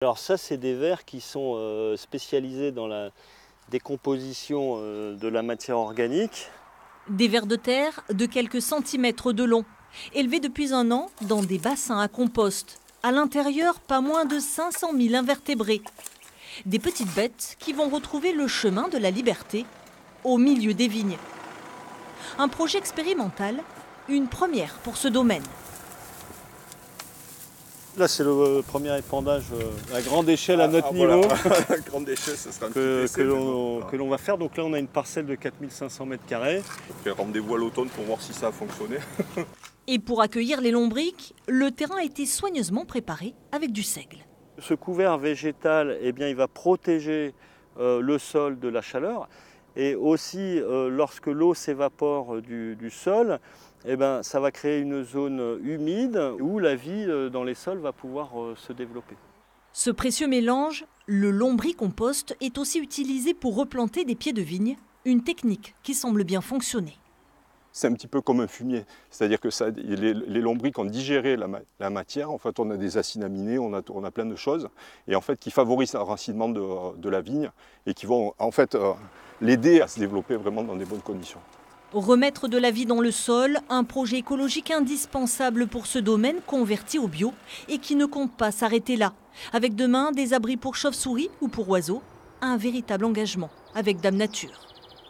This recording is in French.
Alors ça, c'est des vers qui sont spécialisés dans la décomposition de la matière organique. Des vers de terre de quelques centimètres de long, élevés depuis un an dans des bassins à compost. À l'intérieur, pas moins de 500 000 invertébrés. Des petites bêtes qui vont retrouver le chemin de la liberté au milieu des vignes. Un projet expérimental, une première pour ce domaine. Là, c'est le premier épandage à grande échelle à notre niveau. Voilà. À grande échelle, ce sera un petit essai que l'on va faire. Donc là, on a une parcelle de 4500 m². On fait rendez-vous à l'automne pour voir si ça a fonctionné. Et pour accueillir les lombrics, le terrain a été soigneusement préparé avec du seigle. Ce couvert végétal, eh bien, il va protéger le sol de la chaleur. Et aussi, lorsque l'eau s'évapore du sol, eh ben, ça va créer une zone humide où la vie dans les sols va pouvoir se développer. Ce précieux mélange, le lombricompost, est aussi utilisé pour replanter des pieds de vigne, une technique qui semble bien fonctionner. C'est un petit peu comme un fumier, c'est-à-dire que les lombrics ont digéré la matière. En fait, on a des acides aminés, on a plein de choses, et en fait, qui favorisent l'enracinement de la vigne et qui vont en fait l'aider à se développer vraiment dans des bonnes conditions. Remettre de la vie dans le sol, un projet écologique indispensable pour ce domaine converti au bio et qui ne compte pas s'arrêter là. Avec demain des abris pour chauves-souris ou pour oiseaux, un véritable engagement avec Dame Nature.